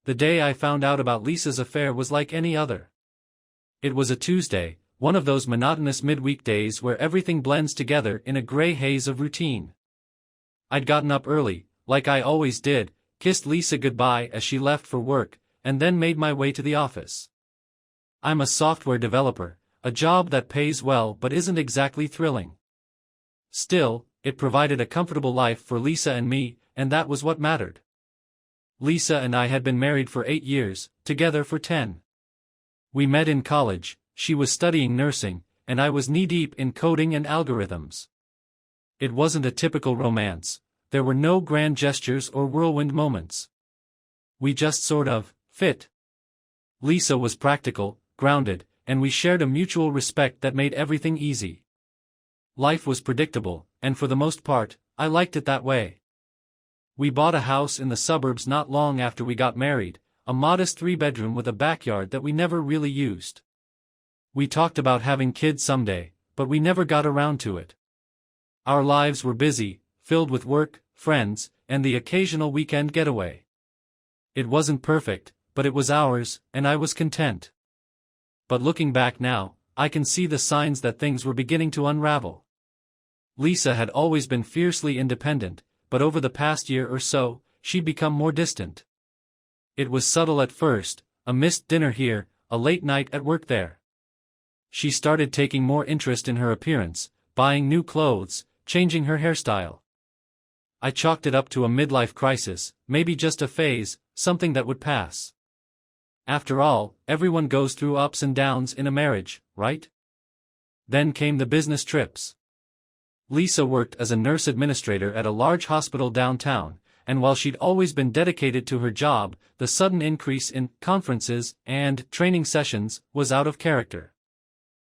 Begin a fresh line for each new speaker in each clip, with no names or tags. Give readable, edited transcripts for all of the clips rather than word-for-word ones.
The day I found out about Lisa's affair was like any other. It was a Tuesday, one of those monotonous midweek days where everything blends together in a gray haze of routine. I'd gotten up early, like I always did, kissed Lisa goodbye as she left for work, and then made my way to the office. I'm a software developer, a job that pays well but isn't exactly thrilling. Still, it provided a comfortable life for Lisa and me, and that was what mattered. Lisa and I had been married for 8 years, together for 10. We met in college, she was studying nursing, and I was knee-deep in coding and algorithms. It wasn't a typical romance, there were no grand gestures or whirlwind moments. We just sort of fit. Lisa was practical, grounded, and we shared a mutual respect that made everything easy. Life was predictable, and for the most part, I liked it that way. We bought a house in the suburbs not long after we got married, a modest 3-bedroom with a backyard that we never really used. We talked about having kids someday, but we never got around to it. Our lives were busy, filled with work, friends, and the occasional weekend getaway. It wasn't perfect, but it was ours, and I was content. But looking back now, I can see the signs that things were beginning to unravel. Lisa had always been fiercely independent, but over the past year or so, she'd become more distant. It was subtle at first, a missed dinner here, a late night at work there. She started taking more interest in her appearance, buying new clothes, changing her hairstyle. I chalked it up to a midlife crisis, maybe just a phase, something that would pass. After all, everyone goes through ups and downs in a marriage, right? Then came the business trips. Lisa worked as a nurse administrator at a large hospital downtown, and while she'd always been dedicated to her job, the sudden increase in conferences and training sessions was out of character.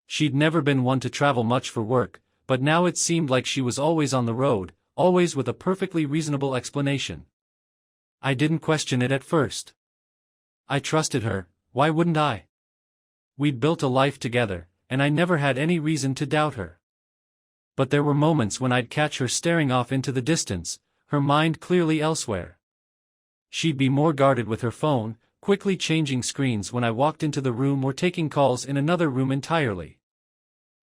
She'd never been one to travel much for work, but now it seemed like she was always on the road, always with a perfectly reasonable explanation. I didn't question it at first. I trusted her, why wouldn't I? We'd built a life together, and I never had any reason to doubt her. But there were moments when I'd catch her staring off into the distance, her mind clearly elsewhere. She'd be more guarded with her phone, quickly changing screens when I walked into the room or taking calls in another room entirely.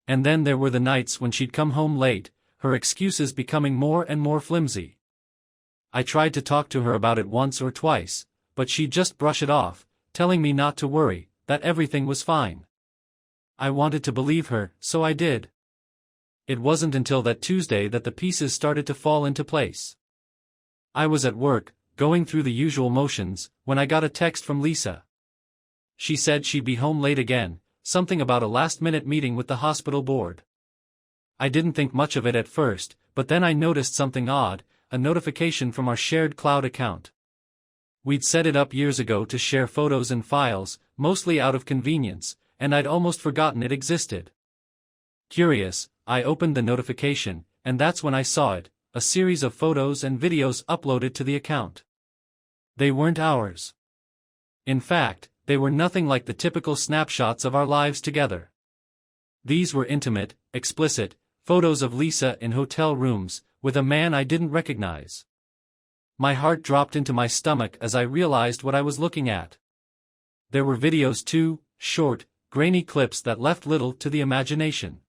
And then there were the nights when she'd come home late, her excuses becoming more and more flimsy. I tried to talk to her about it once or twice, but she'd just brush it off, telling me not to worry, that everything was fine. I wanted to believe her, so I did. It wasn't until that Tuesday that the pieces started to fall into place. I was at work, going through the usual motions, when I got a text from Lisa. She said she'd be home late again, something about a last-minute meeting with the hospital board. I didn't think much of it at first, but then I noticed something odd, a notification from our shared cloud account. We'd set it up years ago to share photos and files, mostly out of convenience, and I'd almost forgotten it existed. Curious, I opened the notification, and that's when I saw it, a series of photos and videos uploaded to the account. They weren't ours. In fact, they were nothing like the typical snapshots of our lives together. These were intimate, explicit, photos of Lisa in hotel rooms, with a man I didn't recognize. My heart dropped into my stomach as I realized what I was looking at. There were videos too, short, grainy clips that left little to the imagination.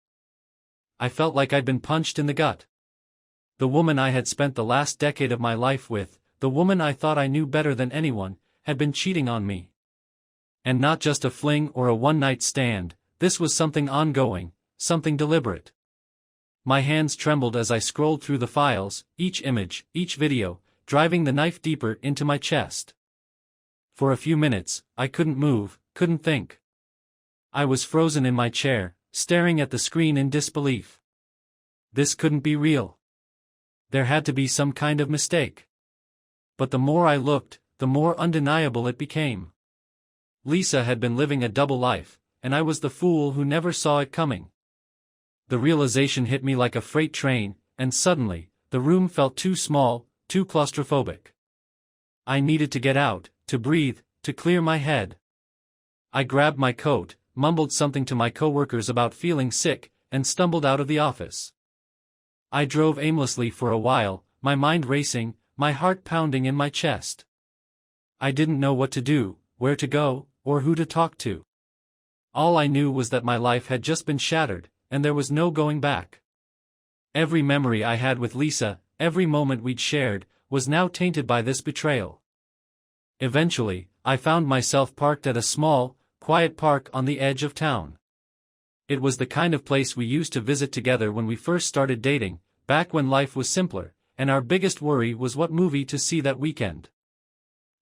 I felt like I'd been punched in the gut. The woman I had spent the last decade of my life with, the woman I thought I knew better than anyone, had been cheating on me. And not just a fling or a one-night stand, this was something ongoing, something deliberate. My hands trembled as I scrolled through the files, each image, each video, driving the knife deeper into my chest. For a few minutes, I couldn't move, couldn't think. I was frozen in my chair, staring at the screen in disbelief. This couldn't be real. There had to be some kind of mistake. But the more I looked, the more undeniable it became. Lisa had been living a double life, and I was the fool who never saw it coming. The realization hit me like a freight train, and suddenly, the room felt too small, too claustrophobic. I needed to get out, to breathe, to clear my head. I grabbed my coat, mumbled something to my coworkers about feeling sick, and stumbled out of the office. I drove aimlessly for a while, my mind racing, my heart pounding in my chest. I didn't know what to do, where to go, or who to talk to. All I knew was that my life had just been shattered, and there was no going back. Every memory I had with Lisa, every moment we'd shared, was now tainted by this betrayal. Eventually, I found myself parked at a small, quiet park on the edge of town. It was the kind of place we used to visit together when we first started dating, back when life was simpler, and our biggest worry was what movie to see that weekend.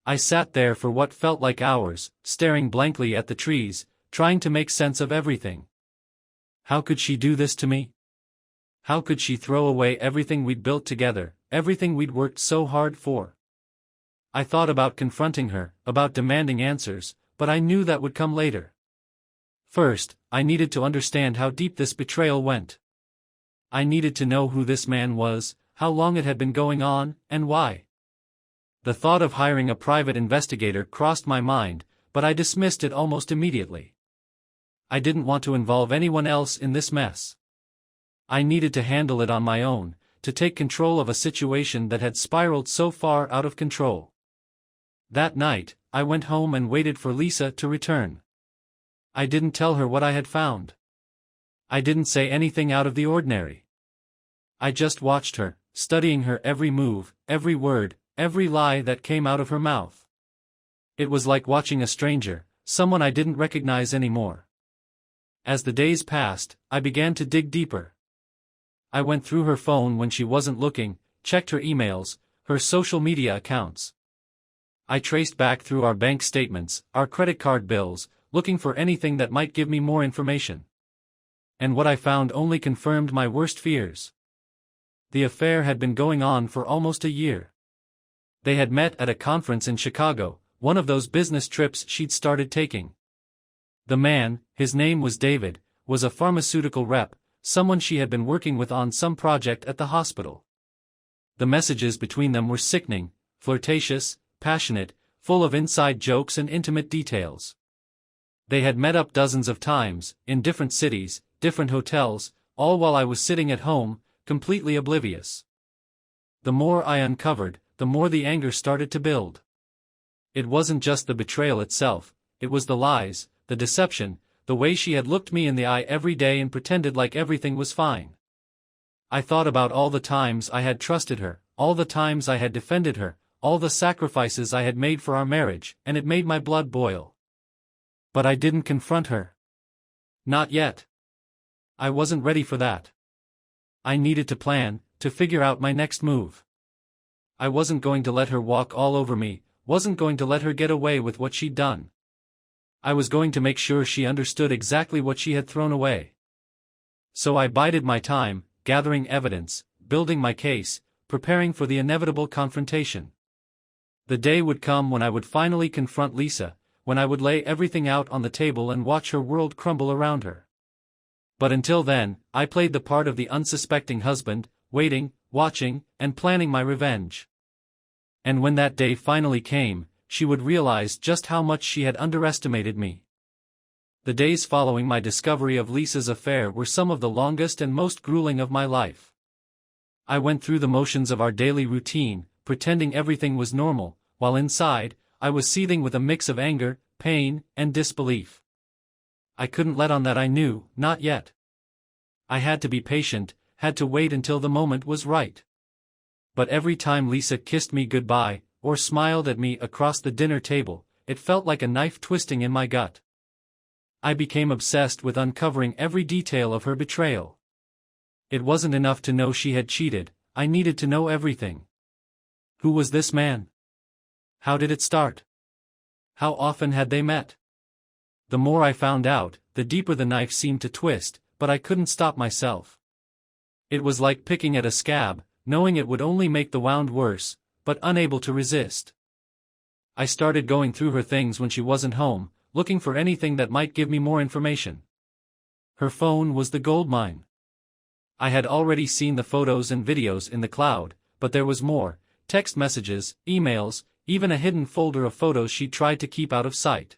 I sat there for what felt like hours, staring blankly at the trees, trying to make sense of everything. How could she do this to me? How could she throw away everything we'd built together, everything we'd worked so hard for? I thought about confronting her, about demanding answers, but I knew that would come later. First, I needed to understand how deep this betrayal went. I needed to know who this man was, how long it had been going on, and why. The thought of hiring a private investigator crossed my mind, but I dismissed it almost immediately. I didn't want to involve anyone else in this mess. I needed to handle it on my own, to take control of a situation that had spiraled so far out of control. That night, I went home and waited for Lisa to return. I didn't tell her what I had found. I didn't say anything out of the ordinary. I just watched her, studying her every move, every word, every lie that came out of her mouth. It was like watching a stranger, someone I didn't recognize anymore. As the days passed, I began to dig deeper. I went through her phone when she wasn't looking, checked her emails, her social media accounts. I traced back through our bank statements, our credit card bills, looking for anything that might give me more information. And what I found only confirmed my worst fears. The affair had been going on for almost a year. They had met at a conference in Chicago, one of those business trips she'd started taking. The man, his name was David, was a pharmaceutical rep, someone she had been working with on some project at the hospital. The messages between them were sickening, flirtatious, passionate, full of inside jokes and intimate details. They had met up dozens of times, in different cities, different hotels, all while I was sitting at home, completely oblivious. The more I uncovered, the more the anger started to build. It wasn't just the betrayal itself, it was the lies, the deception, the way she had looked me in the eye every day and pretended like everything was fine. I thought about all the times I had trusted her, all the times I had defended her, all the sacrifices I had made for our marriage, and it made my blood boil. But I didn't confront her. Not yet. I wasn't ready for that. I needed to plan, to figure out my next move. I wasn't going to let her walk all over me, wasn't going to let her get away with what she'd done. I was going to make sure she understood exactly what she had thrown away. So I bided my time, gathering evidence, building my case, preparing for the inevitable confrontation. The day would come when I would finally confront Lisa, when I would lay everything out on the table and watch her world crumble around her. But until then, I played the part of the unsuspecting husband, waiting, watching, and planning my revenge. And when that day finally came, she would realize just how much she had underestimated me. The days following my discovery of Lisa's affair were some of the longest and most grueling of my life. I went through the motions of our daily routine, pretending everything was normal, while inside, I was seething with a mix of anger, pain, and disbelief. I couldn't let on that I knew, not yet. I had to be patient, had to wait until the moment was right. But every time Lisa kissed me goodbye, or smiled at me across the dinner table, it felt like a knife twisting in my gut. I became obsessed with uncovering every detail of her betrayal. It wasn't enough to know she had cheated, I needed to know everything. Who was this man? How did it start? How often had they met? The more I found out, the deeper the knife seemed to twist, but I couldn't stop myself. It was like picking at a scab, knowing it would only make the wound worse, but unable to resist. I started going through her things when she wasn't home, looking for anything that might give me more information. Her phone was the goldmine. I had already seen the photos and videos in the cloud, but there was more: text messages, emails, even a hidden folder of photos she tried to keep out of sight.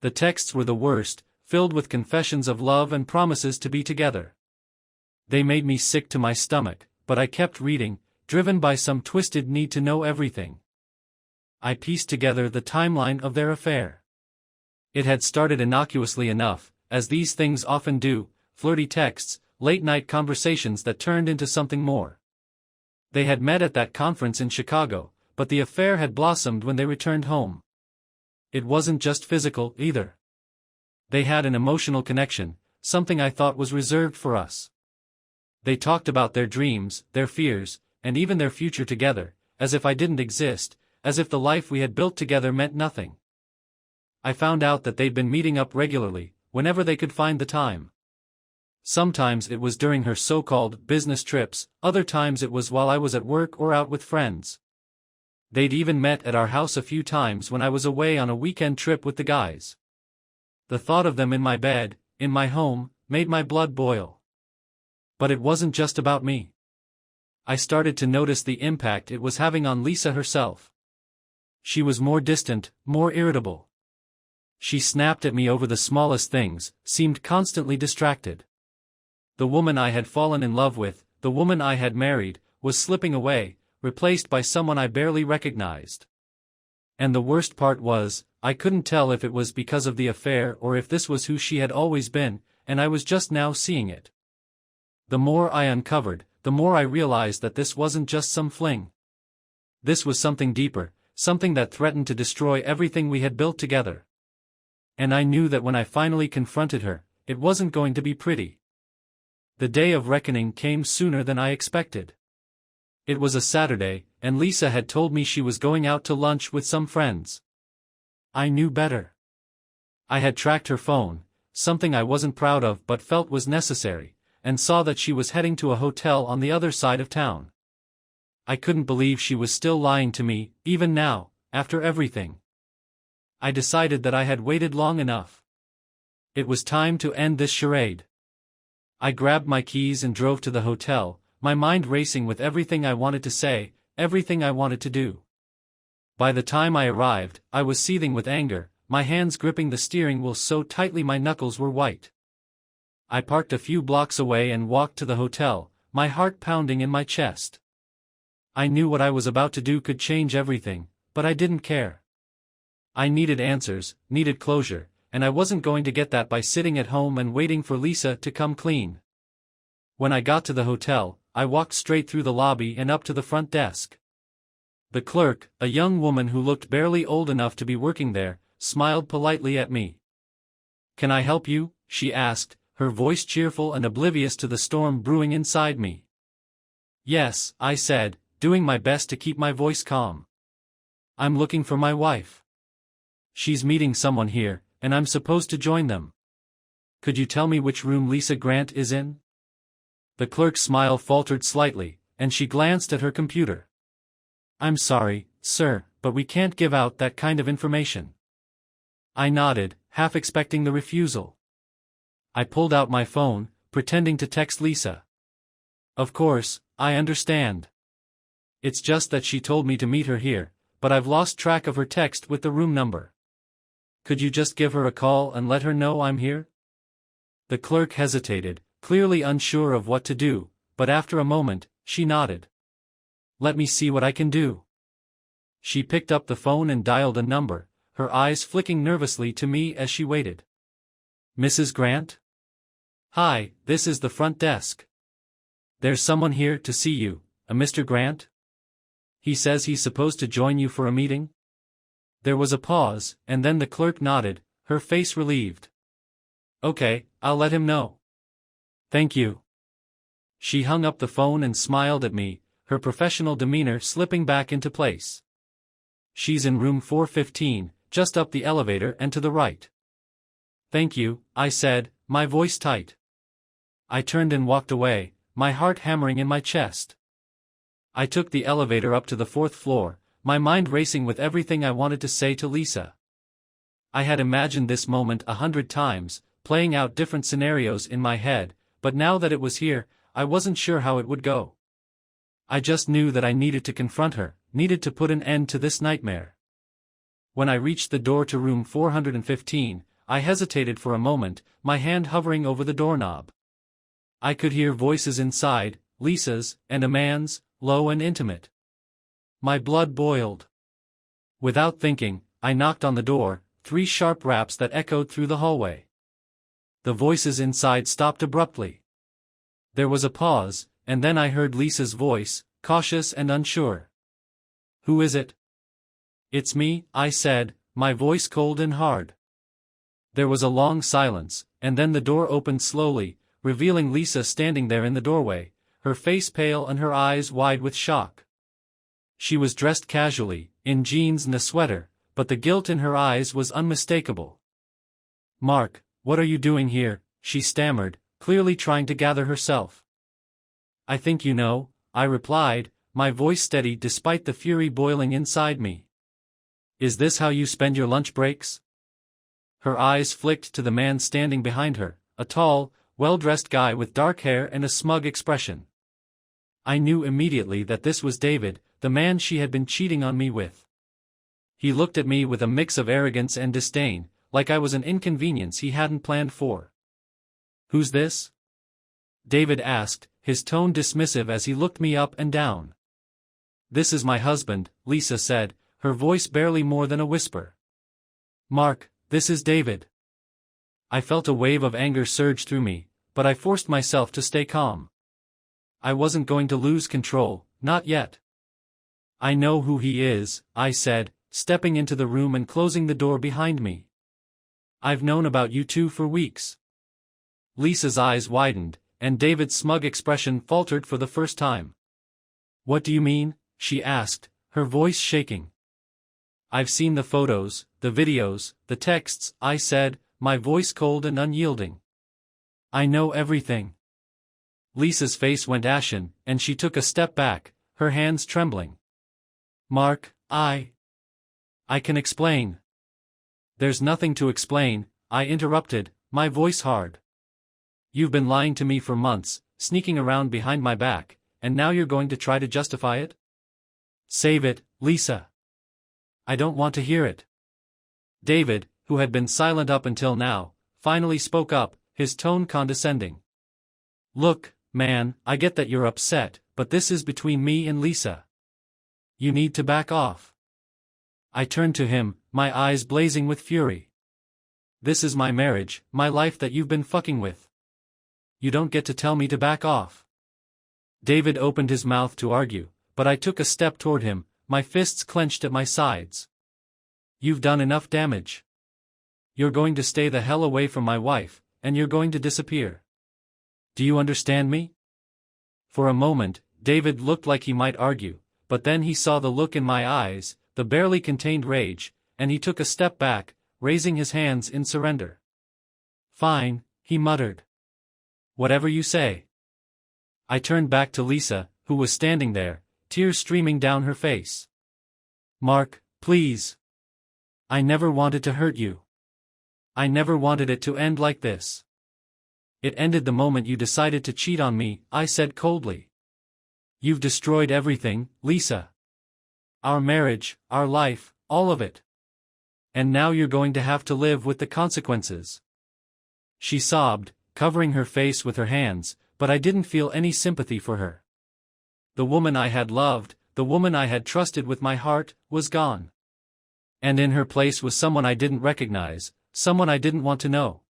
The texts were the worst, filled with confessions of love and promises to be together. They made me sick to my stomach, but I kept reading, driven by some twisted need to know everything. I pieced together the timeline of their affair. It had started innocuously enough, as these things often do, flirty texts, late-night conversations that turned into something more. They had met at that conference in Chicago, but the affair had blossomed when they returned home. It wasn't just physical, either. They had an emotional connection, something I thought was reserved for us. They talked about their dreams, their fears, and even their future together, as if I didn't exist, as if the life we had built together meant nothing. I found out that they'd been meeting up regularly, whenever they could find the time. Sometimes it was during her so-called business trips, other times it was while I was at work or out with friends. They'd even met at our house a few times when I was away on a weekend trip with the guys. The thought of them in my bed, in my home, made my blood boil. But it wasn't just about me. I started to notice the impact it was having on Lisa herself. She was more distant, more irritable. She snapped at me over the smallest things, seemed constantly distracted. The woman I had fallen in love with, the woman I had married, was slipping away, replaced by someone I barely recognized. And the worst part was, I couldn't tell if it was because of the affair or if this was who she had always been, and I was just now seeing it. The more I uncovered, the more I realized that this wasn't just some fling. This was something deeper, something that threatened to destroy everything we had built together. And I knew that when I finally confronted her, it wasn't going to be pretty. The day of reckoning came sooner than I expected. It was a Saturday, and Lisa had told me she was going out to lunch with some friends. I knew better. I had tracked her phone, something I wasn't proud of but felt was necessary, and saw that she was heading to a hotel on the other side of town. I couldn't believe she was still lying to me, even now, after everything. I decided that I had waited long enough. It was time to end this charade. I grabbed my keys and drove to the hotel, my mind racing with everything I wanted to say, everything I wanted to do. By the time I arrived, I was seething with anger, my hands gripping the steering wheel so tightly my knuckles were white. I parked a few blocks away and walked to the hotel, my heart pounding in my chest. I knew what I was about to do could change everything, but I didn't care. I needed answers, needed closure, and I wasn't going to get that by sitting at home and waiting for Lisa to come clean. When I got to the hotel, I walked straight through the lobby and up to the front desk. The clerk, a young woman who looked barely old enough to be working there, smiled politely at me. "Can I help you?" she asked, her voice cheerful and oblivious to the storm brewing inside me. "Yes," I said, doing my best to keep my voice calm. "I'm looking for my wife. She's meeting someone here, and I'm supposed to join them. Could you tell me which room Lisa Grant is in?" The clerk's smile faltered slightly, and she glanced at her computer. "I'm sorry, sir, but we can't give out that kind of information." I nodded, half expecting the refusal. I pulled out my phone, pretending to text Lisa. "Of course, I understand. It's just that she told me to meet her here, but I've lost track of her text with the room number. Could you just give her a call and let her know I'm here?" The clerk hesitated, clearly unsure of what to do, but after a moment, she nodded. "Let me see what I can do." She picked up the phone and dialed a number, her eyes flicking nervously to me as she waited. "Mrs. Grant? Hi, this is the front desk. There's someone here to see you, a Mr. Grant? He says he's supposed to join you for a meeting?" There was a pause, and then the clerk nodded, her face relieved. "Okay, I'll let him know. Thank you." She hung up the phone and smiled at me, her professional demeanor slipping back into place. "She's in room 415, just up the elevator and to the right." "Thank you," I said, my voice tight. I turned and walked away, my heart hammering in my chest. I took the elevator up to the 4th floor, my mind racing with everything I wanted to say to Lisa. I had imagined this moment 100 times, playing out different scenarios in my head, but now that it was here, I wasn't sure how it would go. I just knew that I needed to confront her, needed to put an end to this nightmare. When I reached the door to room 415, I hesitated for a moment, my hand hovering over the doorknob. I could hear voices inside, Lisa's, and a man's, low and intimate. My blood boiled. Without thinking, I knocked on the door, 3 sharp raps that echoed through the hallway. The voices inside stopped abruptly. There was a pause, and then I heard Lisa's voice, cautious and unsure. "Who is it?" "It's me," I said, my voice cold and hard. There was a long silence, and then the door opened slowly, revealing Lisa standing there in the doorway, her face pale and her eyes wide with shock. She was dressed casually, in jeans and a sweater, but the guilt in her eyes was unmistakable. "Mark, what are you doing here?" she stammered, clearly trying to gather herself. "I think you know," I replied, my voice steady despite the fury boiling inside me. "Is this how you spend your lunch breaks?" Her eyes flicked to the man standing behind her, a tall, well-dressed guy with dark hair and a smug expression. I knew immediately that this was David, the man she had been cheating on me with. He looked at me with a mix of arrogance and disdain, like I was an inconvenience he hadn't planned for. "Who's this?" David asked, his tone dismissive as he looked me up and down. "This is my husband," Lisa said, her voice barely more than a whisper. "Mark, this is David." I felt a wave of anger surge through me, but I forced myself to stay calm. I wasn't going to lose control, not yet. "I know who he is," I said, stepping into the room and closing the door behind me. "I've known about you two for weeks." Lisa's eyes widened, and David's smug expression faltered for the first time. "What do you mean?" she asked, her voice shaking. "I've seen the photos, the videos, the texts," I said, my voice cold and unyielding. "I know everything." Lisa's face went ashen, and she took a step back, her hands trembling. "Mark, I can explain." "There's nothing to explain," I interrupted, my voice hard. "You've been lying to me for months, sneaking around behind my back, and now you're going to try to justify it? Save it, Lisa." "I don't want to hear it." David, who had been silent up until now, finally spoke up, his tone condescending. "Look, man, I get that you're upset, but this is between me and Lisa. You need to back off." I turned to him, my eyes blazing with fury. "This is my marriage, my life that you've been fucking with. You don't get to tell me to back off." David opened his mouth to argue, but I took a step toward him, my fists clenched at my sides. "You've done enough damage. You're going to stay the hell away from my wife, and you're going to disappear. Do you understand me?" For a moment, David looked like he might argue, but then he saw the look in my eyes, the barely contained rage, and he took a step back, raising his hands in surrender. "Fine," he muttered. "Whatever you say." I turned back to Lisa, who was standing there, tears streaming down her face. "Mark, please. I never wanted to hurt you. I never wanted it to end like this." "It ended the moment you decided to cheat on me," I said coldly. "You've destroyed everything, Lisa. Our marriage, our life, all of it. And now you're going to have to live with the consequences." She sobbed, covering her face with her hands, but I didn't feel any sympathy for her. The woman I had loved, the woman I had trusted with my heart, was gone. And in her place was someone I didn't recognize, someone I didn't want to know.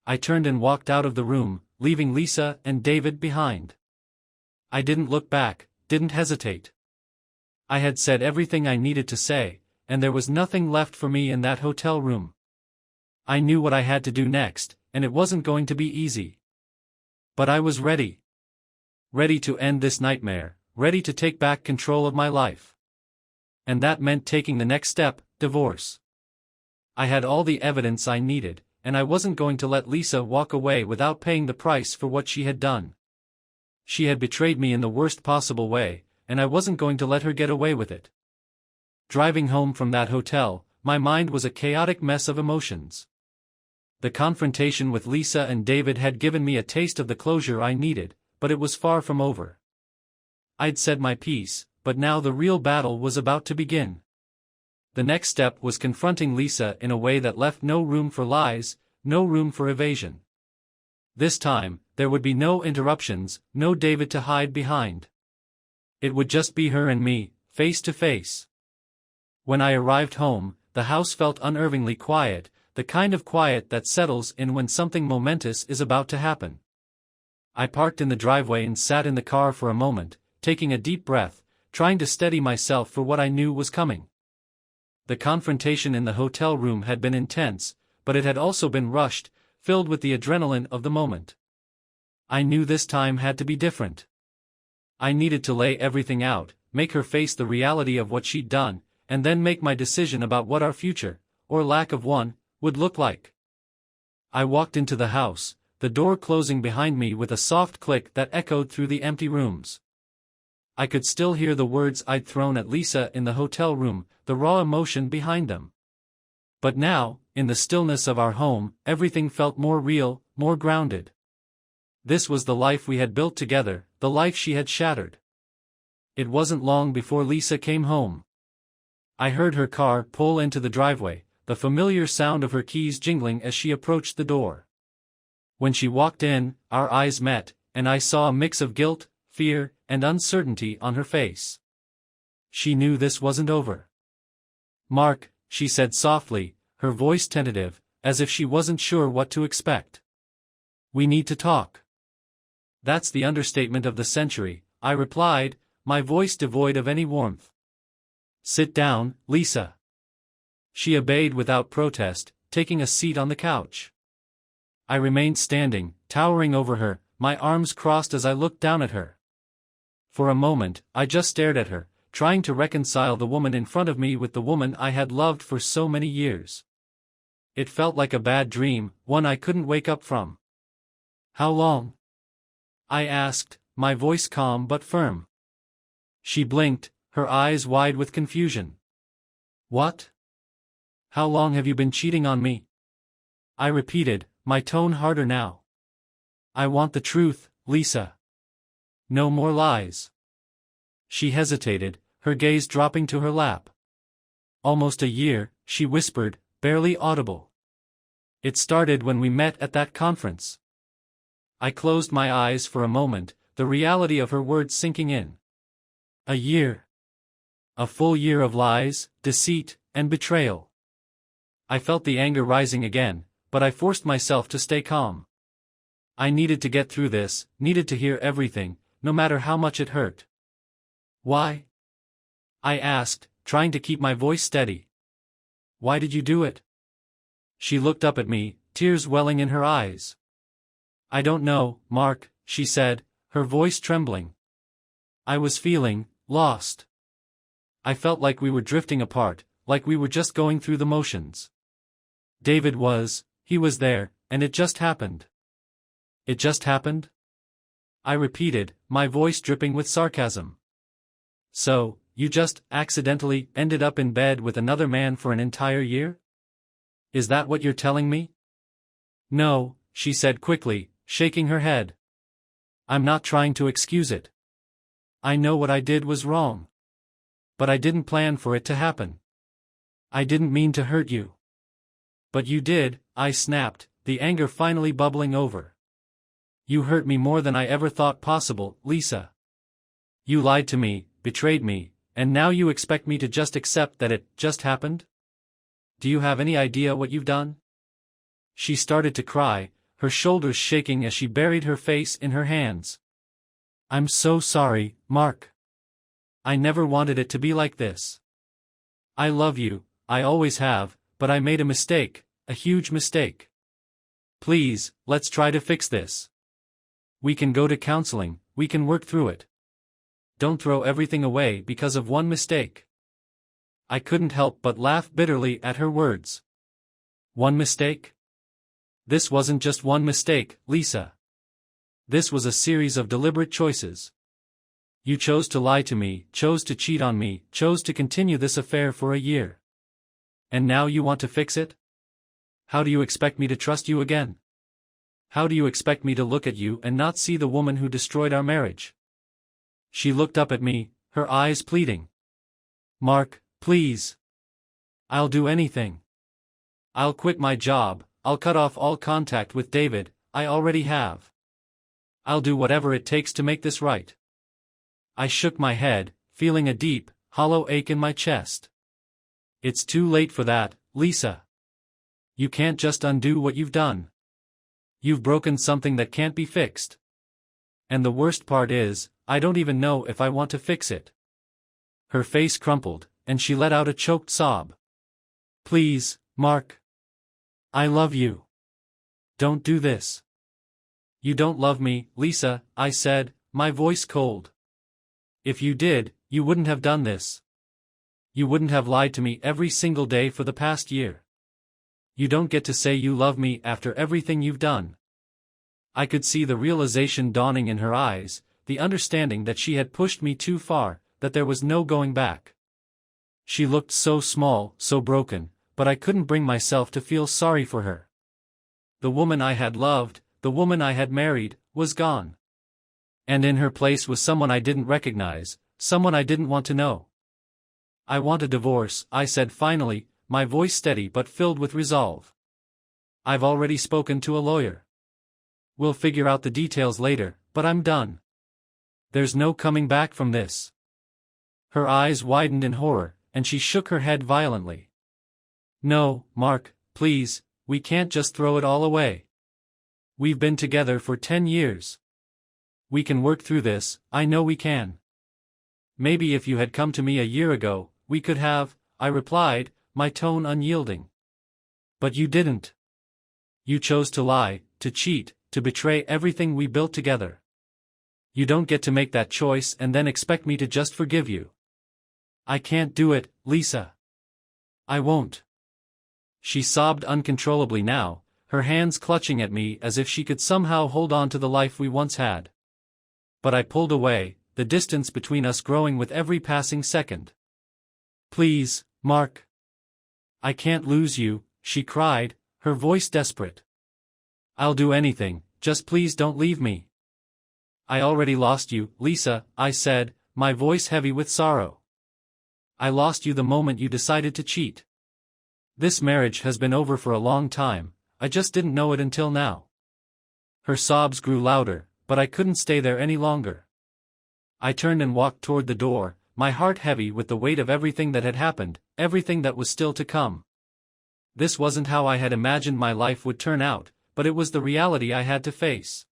I turned and walked out of the room, leaving Lisa and David behind. I didn't look back, didn't hesitate. I had said everything I needed to say, and there was nothing left for me in that hotel room. I knew what I had to do next, and it wasn't going to be easy. But I was ready. Ready to end this nightmare, ready to take back control of my life. And that meant taking the next step, divorce. I had all the evidence I needed, and I wasn't going to let Lisa walk away without paying the price for what she had done. She had betrayed me in the worst possible way, and I wasn't going to let her get away with it. Driving home from that hotel, my mind was a chaotic mess of emotions. The confrontation with Lisa and David had given me a taste of the closure I needed, but it was far from over. I'd said my piece, but now the real battle was about to begin. The next step was confronting Lisa in a way that left no room for lies, no room for evasion. This time, there would be no interruptions, no David to hide behind. It would just be her and me, face to face. When I arrived home, the house felt unnervingly quiet, the kind of quiet that settles in when something momentous is about to happen. I parked in the driveway and sat in the car for a moment, taking a deep breath, trying to steady myself for what I knew was coming. The confrontation in the hotel room had been intense, but it had also been rushed, filled with the adrenaline of the moment. I knew this time had to be different. I needed to lay everything out, make her face the reality of what she'd done, and then make my decision about what our future, or lack of one, would look like. I walked into the house, the door closing behind me with a soft click that echoed through the empty rooms. I could still hear the words I'd thrown at Lisa in the hotel room, the raw emotion behind them. But now, in the stillness of our home, everything felt more real, more grounded. This was the life we had built together, the life she had shattered. It wasn't long before Lisa came home. I heard her car pull into the driveway, the familiar sound of her keys jingling as she approached the door. When she walked in, our eyes met, and I saw a mix of guilt, fear, and uncertainty on her face. She knew this wasn't over. "Mark," she said softly, her voice tentative, as if she wasn't sure what to expect. "We need to talk." "That's the understatement of the century," I replied, my voice devoid of any warmth. "Sit down, Lisa." She obeyed without protest, taking a seat on the couch. I remained standing, towering over her, my arms crossed as I looked down at her. For a moment, I just stared at her, trying to reconcile the woman in front of me with the woman I had loved for so many years. It felt like a bad dream, one I couldn't wake up from. "How long?" I asked, my voice calm but firm. She blinked, her eyes wide with confusion. "What? How long have you been cheating on me?" I repeated, my tone harder now. "I want the truth, Lisa. No more lies." She hesitated, her gaze dropping to her lap. "Almost a year," she whispered, barely audible. "It started when we met at that conference." I closed my eyes for a moment, the reality of her words sinking in. A year. A full year of lies, deceit, and betrayal. I felt the anger rising again, but I forced myself to stay calm. I needed to get through this, needed to hear everything, no matter how much it hurt. "Why?" I asked, trying to keep my voice steady. "Why did you do it?" She looked up at me, tears welling in her eyes. "I don't know, Mark," she said, her voice trembling. "I was feeling lost. I felt like we were drifting apart, like we were just going through the motions. David he was there, and it just happened." "It just happened?" I repeated, my voice dripping with sarcasm. "So, you just accidentally ended up in bed with another man for an entire year? Is that what you're telling me?" "No," she said quickly, shaking her head. "I'm not trying to excuse it. I know what I did was wrong. But I didn't plan for it to happen. I didn't mean to hurt you." "But you did," I snapped, the anger finally bubbling over. "You hurt me more than I ever thought possible, Lisa. You lied to me, betrayed me, and now you expect me to just accept that it just happened? Do you have any idea what you've done?" She started to cry, her shoulders shaking as she buried her face in her hands. "I'm so sorry, Mark. I never wanted it to be like this. I love you, I always have, but I made a mistake, a huge mistake. Please, let's try to fix this. We can go to counseling, we can work through it. Don't throw everything away because of one mistake." I couldn't help but laugh bitterly at her words. One mistake? This wasn't just one mistake, Lisa. This was a series of deliberate choices. You chose to lie to me, chose to cheat on me, chose to continue this affair for a year. And now you want to fix it? How do you expect me to trust you again? How do you expect me to look at you and not see the woman who destroyed our marriage? She looked up at me, her eyes pleading. "Mark, please. I'll do anything. I'll quit my job, I'll cut off all contact with David, I already have. I'll do whatever it takes to make this right." I shook my head, feeling a deep, hollow ache in my chest. It's too late for that, Lisa. You can't just undo what you've done. You've broken something that can't be fixed. And the worst part is, I don't even know if I want to fix it. Her face crumpled, and she let out a choked sob. Please, Mark. I love you. Don't do this. You don't love me, Lisa, I said, my voice cold. If you did, you wouldn't have done this. You wouldn't have lied to me every single day for the past year. You don't get to say you love me after everything you've done. I could see the realization dawning in her eyes, the understanding that she had pushed me too far, that there was no going back. She looked so small, so broken, but I couldn't bring myself to feel sorry for her. The woman I had loved, the woman I had married, was gone. And in her place was someone I didn't recognize, someone I didn't want to know. I want a divorce, I said finally, my voice steady but filled with resolve. I've already spoken to a lawyer. We'll figure out the details later, but I'm done. There's no coming back from this. Her eyes widened in horror, and she shook her head violently. No, Mark, please, we can't just throw it all away. We've been together for 10 years. We can work through this, I know we can. Maybe if you had come to me a year ago, we could have, I replied, my tone unyielding. But you didn't. You chose to lie, to cheat, to betray everything we built together. You don't get to make that choice and then expect me to just forgive you. I can't do it, Lisa. I won't. She sobbed uncontrollably now, her hands clutching at me as if she could somehow hold on to the life we once had. But I pulled away, the distance between us growing with every passing second. Please, Mark. I can't lose you, she cried, her voice desperate. I'll do anything, just please don't leave me. I already lost you, Lisa, I said, my voice heavy with sorrow. I lost you the moment you decided to cheat. This marriage has been over for a long time, I just didn't know it until now. Her sobs grew louder, but I couldn't stay there any longer. I turned and walked toward the door, my heart heavy with the weight of everything that had happened, everything that was still to come. This wasn't how I had imagined my life would turn out, but it was the reality I had to face.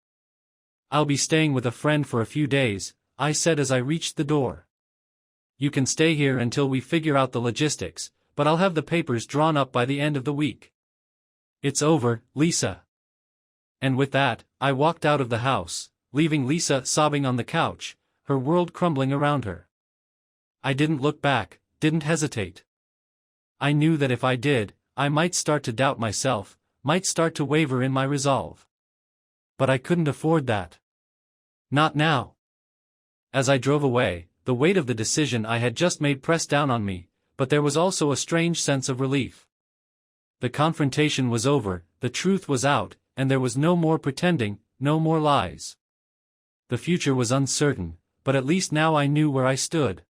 I'll be staying with a friend for a few days, I said as I reached the door. You can stay here until we figure out the logistics, but I'll have the papers drawn up by the end of the week. It's over, Lisa. And with that, I walked out of the house, leaving Lisa sobbing on the couch, her world crumbling around her. I didn't look back, didn't hesitate. I knew that if I did, I might start to doubt myself, might start to waver in my resolve. But I couldn't afford that. Not now. As I drove away, the weight of the decision I had just made pressed down on me, but there was also a strange sense of relief. The confrontation was over, the truth was out, and there was no more pretending, no more lies. The future was uncertain, but at least now I knew where I stood.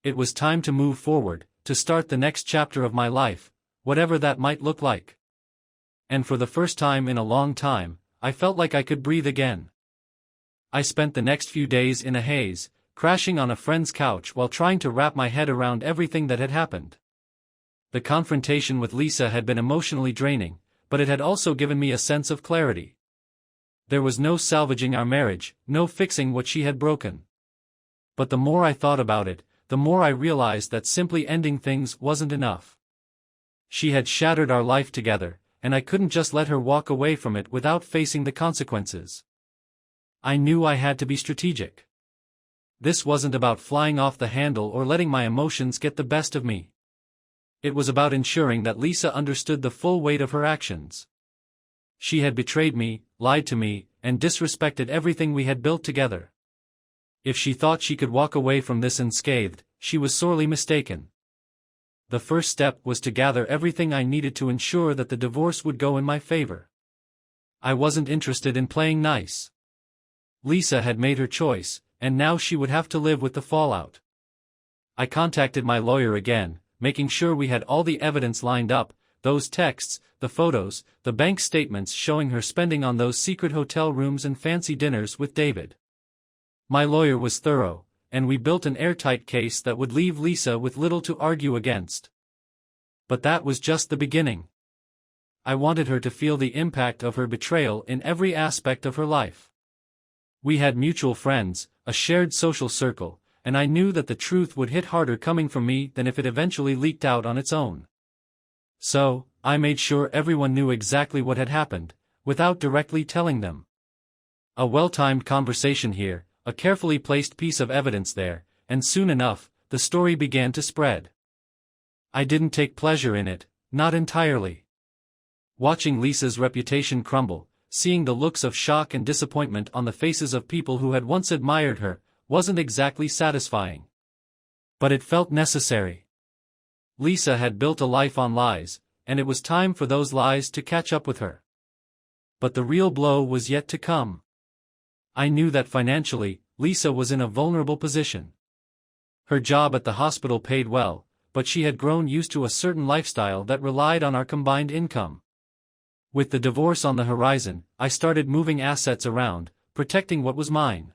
It was time to move forward, to start the next chapter of my life, whatever that might look like. And for the first time in a long time, I felt like I could breathe again. I spent the next few days in a haze, crashing on a friend's couch while trying to wrap my head around everything that had happened. The confrontation with Lisa had been emotionally draining, but it had also given me a sense of clarity. There was no salvaging our marriage, no fixing what she had broken. But the more I thought about it, the more I realized that simply ending things wasn't enough. She had shattered our life together, and I couldn't just let her walk away from it without facing the consequences. I knew I had to be strategic. This wasn't about flying off the handle or letting my emotions get the best of me. It was about ensuring that Lisa understood the full weight of her actions. She had betrayed me, lied to me, and disrespected everything we had built together. If she thought she could walk away from this unscathed, she was sorely mistaken. The first step was to gather everything I needed to ensure that the divorce would go in my favor. I wasn't interested in playing nice. Lisa had made her choice, and now she would have to live with the fallout. I contacted my lawyer again, making sure we had all the evidence lined up, those texts, the photos, the bank statements showing her spending on those secret hotel rooms and fancy dinners with David. My lawyer was thorough, and we built an airtight case that would leave Lisa with little to argue against. But that was just the beginning. I wanted her to feel the impact of her betrayal in every aspect of her life. We had mutual friends, a shared social circle, and I knew that the truth would hit harder coming from me than if it eventually leaked out on its own. So, I made sure everyone knew exactly what had happened, without directly telling them. A well-timed conversation here, a carefully placed piece of evidence there, and soon enough, the story began to spread. I didn't take pleasure in it, not entirely. Watching Lisa's reputation crumble, seeing the looks of shock and disappointment on the faces of people who had once admired her, wasn't exactly satisfying. But it felt necessary. Lisa had built a life on lies, and it was time for those lies to catch up with her. But the real blow was yet to come. I knew that financially, Lisa was in a vulnerable position. Her job at the hospital paid well, but she had grown used to a certain lifestyle that relied on our combined income. With the divorce on the horizon, I started moving assets around, protecting what was mine.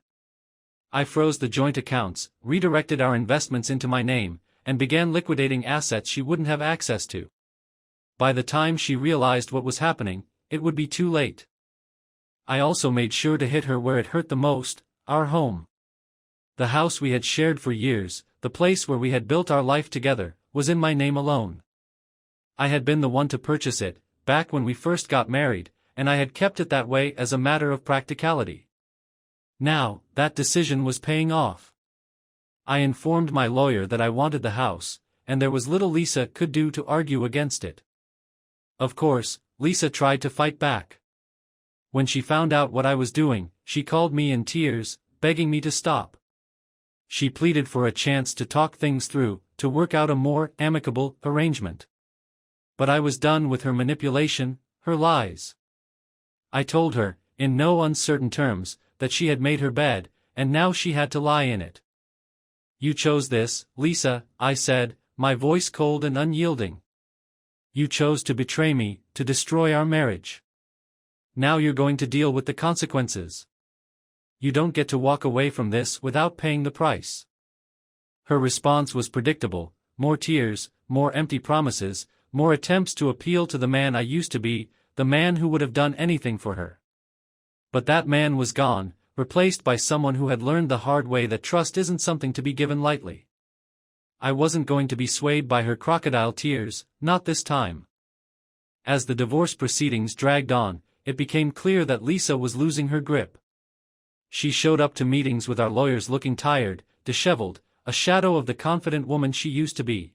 I froze the joint accounts, redirected our investments into my name, and began liquidating assets she wouldn't have access to. By the time she realized what was happening, it would be too late. I also made sure to hit her where it hurt the most, our home. The house we had shared for years, the place where we had built our life together, was in my name alone. I had been the one to purchase it, back when we first got married, and I had kept it that way as a matter of practicality. Now, that decision was paying off. I informed my lawyer that I wanted the house, and there was little Lisa could do to argue against it. Of course, Lisa tried to fight back. When she found out what I was doing, she called me in tears, begging me to stop. She pleaded for a chance to talk things through, to work out a more amicable arrangement. But I was done with her manipulation, her lies. I told her, in no uncertain terms, that she had made her bed, and now she had to lie in it. You chose this, Lisa, I said, my voice cold and unyielding. You chose to betray me, to destroy our marriage. Now you're going to deal with the consequences. You don't get to walk away from this without paying the price. Her response was predictable: more tears, more empty promises, more attempts to appeal to the man I used to be, the man who would have done anything for her. But that man was gone, replaced by someone who had learned the hard way that trust isn't something to be given lightly. I wasn't going to be swayed by her crocodile tears, not this time. As the divorce proceedings dragged on, it became clear that Lisa was losing her grip. She showed up to meetings with our lawyers looking tired, disheveled, a shadow of the confident woman she used to be.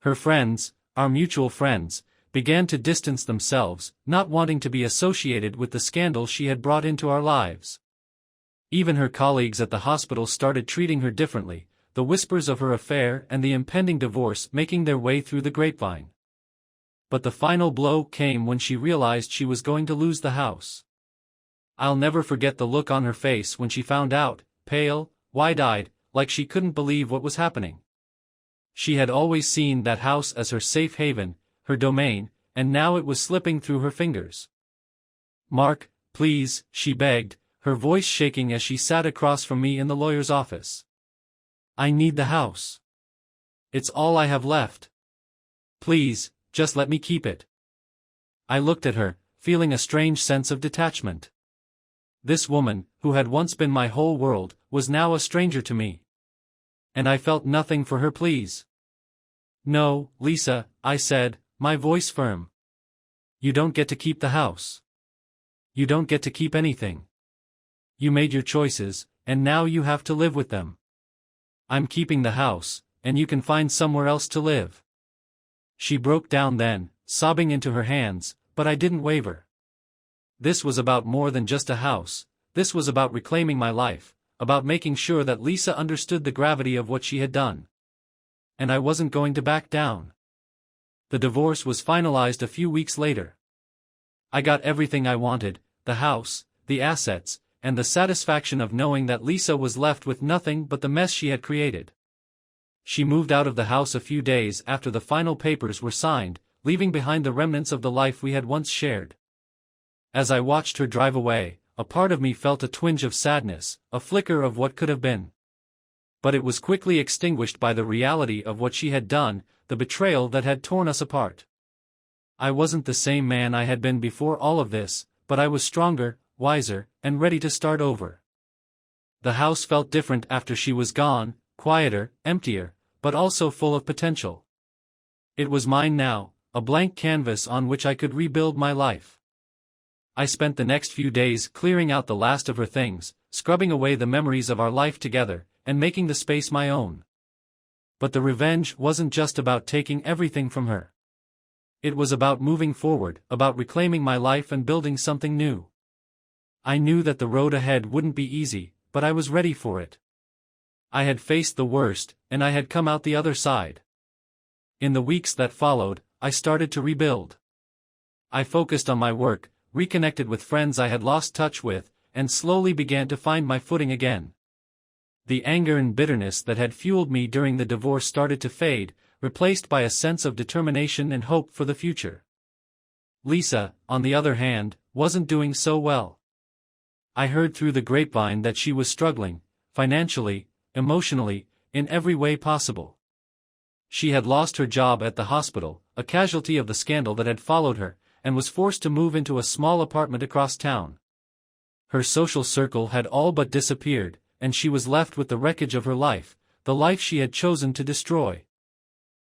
Her friends, our mutual friends, began to distance themselves, not wanting to be associated with the scandal she had brought into our lives. Even her colleagues at the hospital started treating her differently, the whispers of her affair and the impending divorce making their way through the grapevine. But the final blow came when she realized she was going to lose the house. I'll never forget the look on her face when she found out, pale, wide-eyed, like she couldn't believe what was happening. She had always seen that house as her safe haven, her domain, and now it was slipping through her fingers. Mark, please, she begged, her voice shaking as she sat across from me in the lawyer's office. I need the house. It's all I have left. Please, just let me keep it. I looked at her, feeling a strange sense of detachment. This woman, who had once been my whole world, was now a stranger to me. And I felt nothing for her pleas. No, Lisa, I said, my voice firm. You don't get to keep the house. You don't get to keep anything. You made your choices, and now you have to live with them. I'm keeping the house, and you can find somewhere else to live. She broke down then, sobbing into her hands, but I didn't waver. This was about more than just a house, this was about reclaiming my life, about making sure that Lisa understood the gravity of what she had done. And I wasn't going to back down. The divorce was finalized a few weeks later. I got everything I wanted, the house, the assets, and the satisfaction of knowing that Lisa was left with nothing but the mess she had created. She moved out of the house a few days after the final papers were signed, leaving behind the remnants of the life we had once shared. As I watched her drive away, a part of me felt a twinge of sadness, a flicker of what could have been. But it was quickly extinguished by the reality of what she had done, the betrayal that had torn us apart. I wasn't the same man I had been before all of this, but I was stronger, wiser, and ready to start over. The house felt different after she was gone, quieter, emptier, but also full of potential. It was mine now, a blank canvas on which I could rebuild my life. I spent the next few days clearing out the last of her things, scrubbing away the memories of our life together, and making the space my own. But the revenge wasn't just about taking everything from her. It was about moving forward, about reclaiming my life and building something new. I knew that the road ahead wouldn't be easy, but I was ready for it. I had faced the worst, and I had come out the other side. In the weeks that followed, I started to rebuild. I focused on my work, reconnected with friends I had lost touch with, and slowly began to find my footing again. The anger and bitterness that had fueled me during the divorce started to fade, replaced by a sense of determination and hope for the future. Lisa, on the other hand, wasn't doing so well. I heard through the grapevine that she was struggling, financially, emotionally, in every way possible. She had lost her job at the hospital, a casualty of the scandal that had followed her, and was forced to move into a small apartment across town. Her social circle had all but disappeared, and she was left with the wreckage of her life, the life she had chosen to destroy.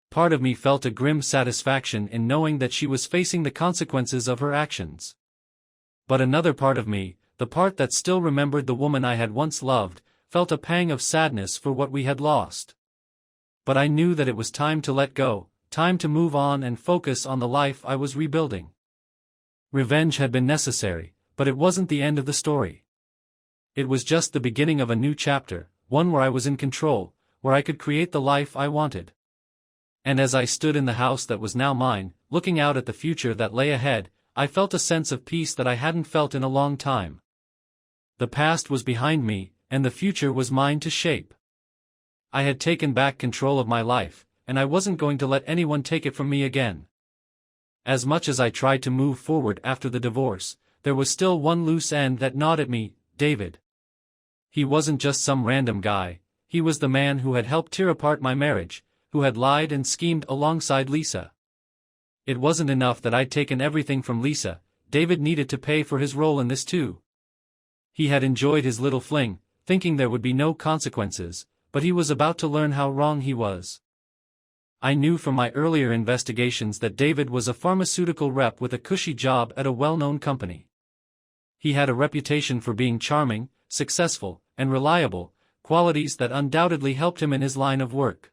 Part of me felt a grim satisfaction in knowing that she was facing the consequences of her actions. But another part of me, the part that still remembered the woman I had once loved, felt a pang of sadness for what we had lost. But I knew that it was time to let go, time to move on and focus on the life I was rebuilding. Revenge had been necessary, but it wasn't the end of the story. It was just the beginning of a new chapter, one where I was in control, where I could create the life I wanted. And as I stood in the house that was now mine, looking out at the future that lay ahead, I felt a sense of peace that I hadn't felt in a long time. The past was behind me, and the future was mine to shape. I had taken back control of my life, and I wasn't going to let anyone take it from me again. As much as I tried to move forward after the divorce, there was still one loose end that gnawed at me, David. He wasn't just some random guy, he was the man who had helped tear apart my marriage, who had lied and schemed alongside Lisa. It wasn't enough that I'd taken everything from Lisa, David needed to pay for his role in this too. He had enjoyed his little fling, thinking there would be no consequences, but he was about to learn how wrong he was. I knew from my earlier investigations that David was a pharmaceutical rep with a cushy job at a well-known company. He had a reputation for being charming, successful, and reliable, qualities that undoubtedly helped him in his line of work.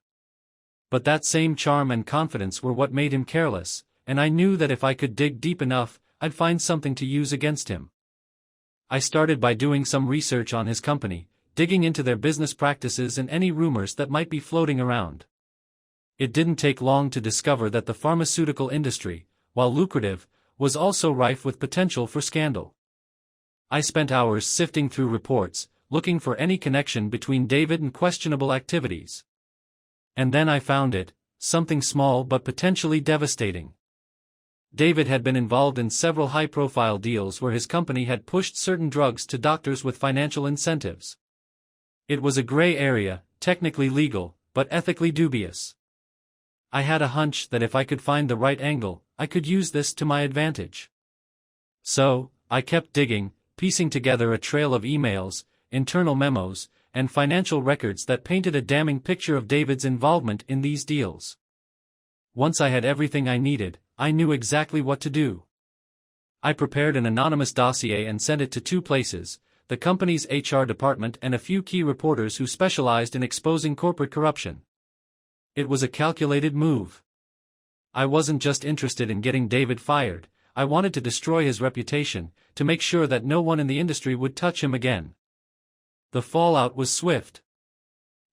But that same charm and confidence were what made him careless, and I knew that if I could dig deep enough, I'd find something to use against him. I started by doing some research on his company, digging into their business practices and any rumors that might be floating around. It didn't take long to discover that the pharmaceutical industry, while lucrative, was also rife with potential for scandal. I spent hours sifting through reports, looking for any connection between David and questionable activities. And then I found it, something small but potentially devastating. David had been involved in several high-profile deals where his company had pushed certain drugs to doctors with financial incentives. It was a gray area, technically legal, but ethically dubious. I had a hunch that if I could find the right angle, I could use this to my advantage. So, I kept digging, piecing together a trail of emails, internal memos, and financial records that painted a damning picture of David's involvement in these deals. Once I had everything I needed, I knew exactly what to do. I prepared an anonymous dossier and sent it to two places, the company's HR department and a few key reporters who specialized in exposing corporate corruption. It was a calculated move. I wasn't just interested in getting David fired, I wanted to destroy his reputation, to make sure that no one in the industry would touch him again. The fallout was swift.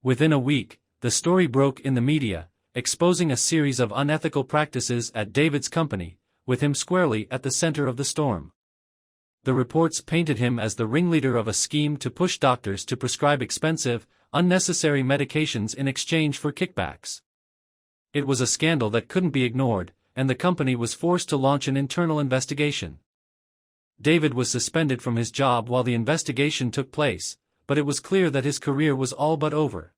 Within a week, the story broke in the media, exposing a series of unethical practices at David's company, with him squarely at the center of the storm. The reports painted him as the ringleader of a scheme to push doctors to prescribe expensive, unnecessary medications in exchange for kickbacks. It was a scandal that couldn't be ignored, and the company was forced to launch an internal investigation. David was suspended from his job while the investigation took place, but it was clear that his career was all but over.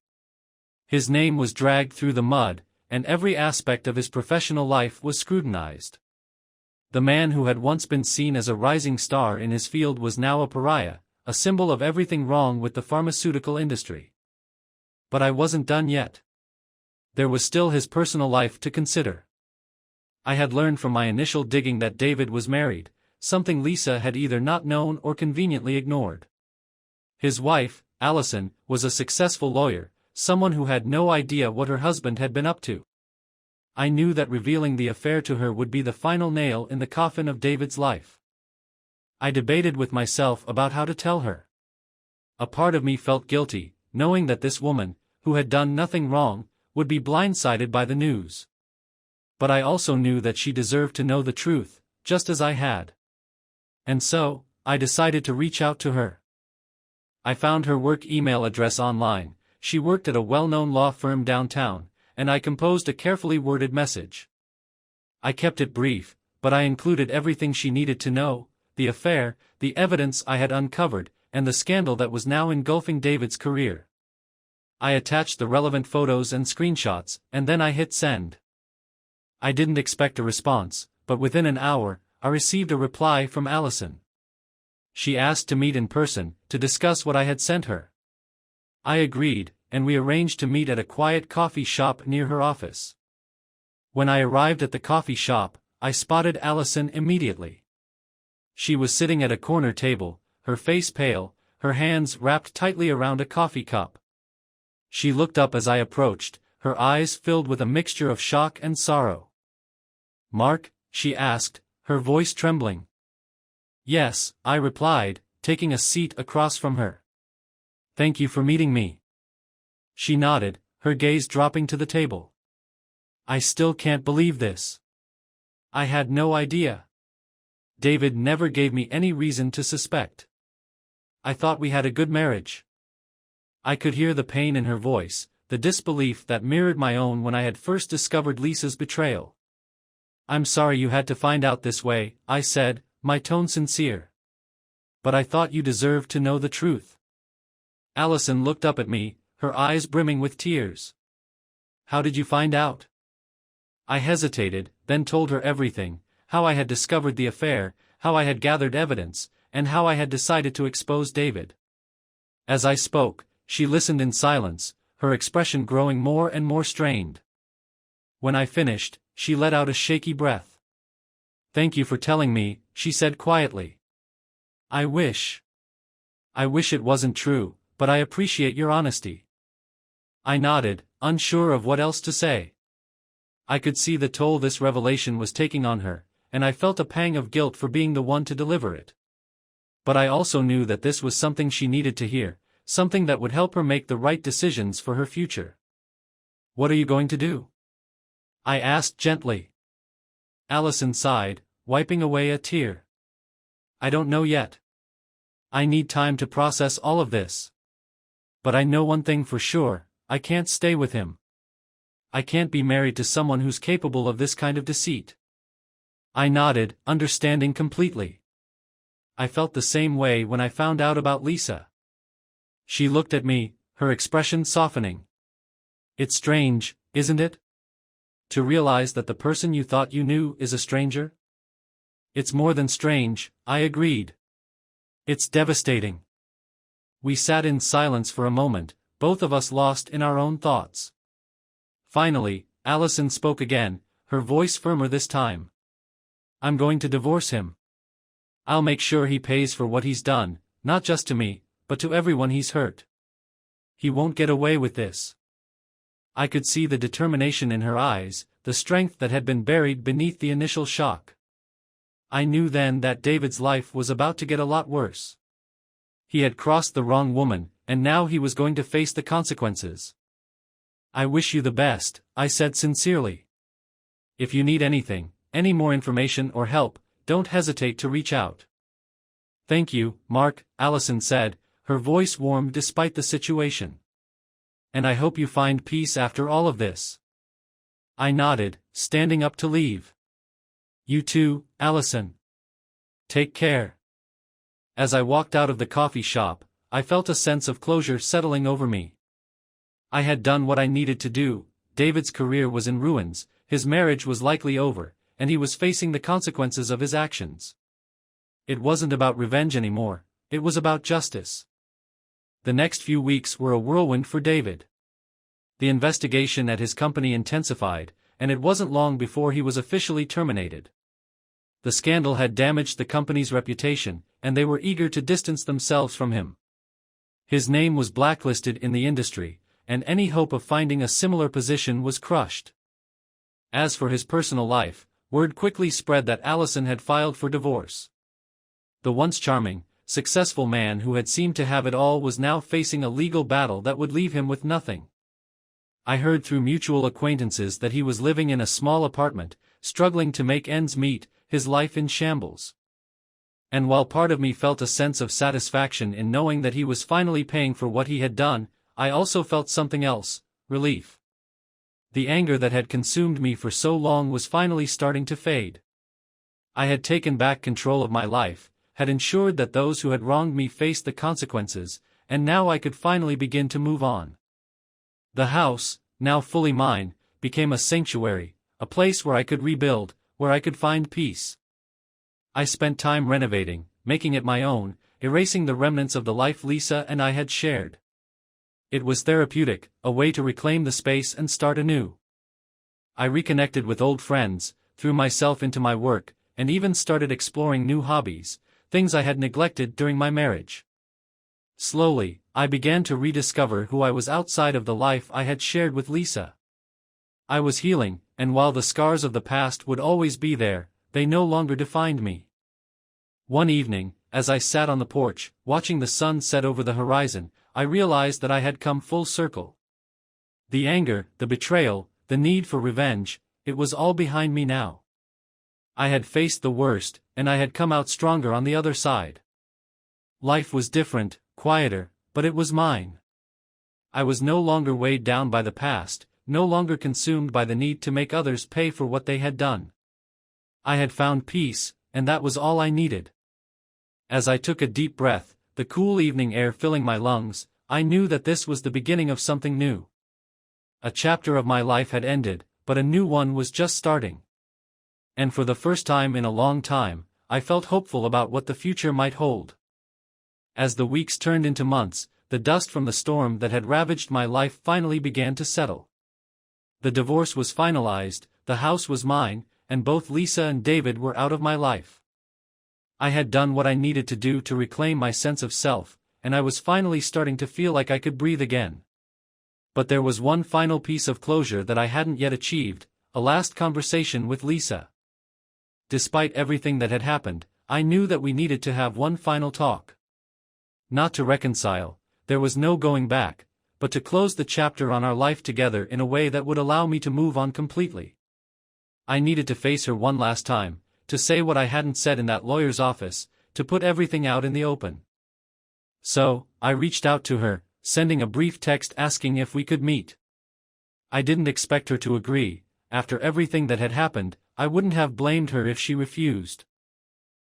His name was dragged through the mud, and every aspect of his professional life was scrutinized. The man who had once been seen as a rising star in his field was now a pariah, a symbol of everything wrong with the pharmaceutical industry. But I wasn't done yet. There was still his personal life to consider. I had learned from my initial digging that David was married, something Lisa had either not known or conveniently ignored. His wife, Allison, was a successful lawyer, someone who had no idea what her husband had been up to. I knew that revealing the affair to her would be the final nail in the coffin of David's life. I debated with myself about how to tell her. A part of me felt guilty, knowing that this woman, who had done nothing wrong, would be blindsided by the news. But I also knew that she deserved to know the truth, just as I had. And so, I decided to reach out to her. I found her work email address online. She worked at a well-known law firm downtown, and I composed a carefully worded message. I kept it brief, but I included everything she needed to know: the affair, the evidence I had uncovered, and the scandal that was now engulfing David's career. I attached the relevant photos and screenshots, and then I hit send. I didn't expect a response, but within an hour, I received a reply from Allison. She asked to meet in person, to discuss what I had sent her. I agreed, and we arranged to meet at a quiet coffee shop near her office. When I arrived at the coffee shop, I spotted Allison immediately. She was sitting at a corner table, her face pale, her hands wrapped tightly around a coffee cup. She looked up as I approached, her eyes filled with a mixture of shock and sorrow. "Mark?" she asked, her voice trembling. "Yes," I replied, taking a seat across from her. "Thank you for meeting me." She nodded, her gaze dropping to the table. "I still can't believe this. I had no idea. David never gave me any reason to suspect. I thought we had a good marriage." I could hear the pain in her voice, the disbelief that mirrored my own when I had first discovered Lisa's betrayal. "I'm sorry you had to find out this way," I said, my tone sincere. "But I thought you deserved to know the truth." Allison looked up at me, her eyes brimming with tears. "How did you find out?" I hesitated, then told her everything: how I had discovered the affair, how I had gathered evidence, and how I had decided to expose David. As I spoke, she listened in silence, her expression growing more and more strained. When I finished, she let out a shaky breath. "Thank you for telling me," she said quietly. I wish it wasn't true, but I appreciate your honesty." I nodded, unsure of what else to say. I could see the toll this revelation was taking on her, and I felt a pang of guilt for being the one to deliver it. But I also knew that this was something she needed to hear, something that would help her make the right decisions for her future. "What are you going to do?" I asked gently. Allison sighed, wiping away a tear. "I don't know yet. I need time to process all of this. But I know one thing for sure: I can't stay with him. I can't be married to someone who's capable of this kind of deceit." I nodded, understanding completely. I felt the same way when I found out about Lisa. She looked at me, her expression softening. "It's strange, isn't it? To realize that the person you thought you knew is a stranger?" "It's more than strange," I agreed. "It's devastating." We sat in silence for a moment, both of us lost in our own thoughts. Finally, Allison spoke again, her voice firmer this time. "I'm going to divorce him. I'll make sure he pays for what he's done, not just to me, but to everyone he's hurt. He won't get away with this." I could see the determination in her eyes, the strength that had been buried beneath the initial shock. I knew then that David's life was about to get a lot worse. He had crossed the wrong woman, and now he was going to face the consequences. "I wish you the best," I said sincerely. "If you need anything, any more information or help, don't hesitate to reach out." "Thank you, Mark," Allison said, her voice warm despite the situation. "And I hope you find peace after all of this." I nodded, standing up to leave. "You too, Allison. Take care." As I walked out of the coffee shop, I felt a sense of closure settling over me. I had done what I needed to do, David's career was in ruins, his marriage was likely over, and he was facing the consequences of his actions. It wasn't about revenge anymore, it was about justice. The next few weeks were a whirlwind for David. The investigation at his company intensified, and it wasn't long before he was officially terminated. The scandal had damaged the company's reputation, and they were eager to distance themselves from him. His name was blacklisted in the industry, and any hope of finding a similar position was crushed. As for his personal life, word quickly spread that Allison had filed for divorce. The once charming, successful man who had seemed to have it all was now facing a legal battle that would leave him with nothing. I heard through mutual acquaintances that he was living in a small apartment, struggling to make ends meet, his life in shambles. And while part of me felt a sense of satisfaction in knowing that he was finally paying for what he had done, I also felt something else, relief. The anger that had consumed me for so long was finally starting to fade. I had taken back control of my life, had ensured that those who had wronged me faced the consequences, and now I could finally begin to move on. The house, now fully mine, became a sanctuary, a place where I could rebuild, where I could find peace. I spent time renovating, making it my own, erasing the remnants of the life Lisa and I had shared. It was therapeutic, a way to reclaim the space and start anew. I reconnected with old friends, threw myself into my work, and even started exploring new hobbies, things I had neglected during my marriage. Slowly, I began to rediscover who I was outside of the life I had shared with Lisa. I was healing, and while the scars of the past would always be there, they no longer defined me. One evening, as I sat on the porch, watching the sun set over the horizon, I realized that I had come full circle. The anger, the betrayal, the need for revenge, it was all behind me now. I had faced the worst, and I had come out stronger on the other side. Life was different, quieter, but it was mine. I was no longer weighed down by the past, no longer consumed by the need to make others pay for what they had done. I had found peace, and that was all I needed. As I took a deep breath, the cool evening air filling my lungs, I knew that this was the beginning of something new. A chapter of my life had ended, but a new one was just starting. And for the first time in a long time, I felt hopeful about what the future might hold. As the weeks turned into months, the dust from the storm that had ravaged my life finally began to settle. The divorce was finalized, the house was mine, and both Lisa and David were out of my life. I had done what I needed to do to reclaim my sense of self, and I was finally starting to feel like I could breathe again. But there was one final piece of closure that I hadn't yet achieved, a last conversation with Lisa. Despite everything that had happened, I knew that we needed to have one final talk. Not to reconcile, there was no going back, but to close the chapter on our life together in a way that would allow me to move on completely. I needed to face her one last time, to say what I hadn't said in that lawyer's office, to put everything out in the open. So, I reached out to her, sending a brief text asking if we could meet. I didn't expect her to agree. After everything that had happened, I wouldn't have blamed her if she refused.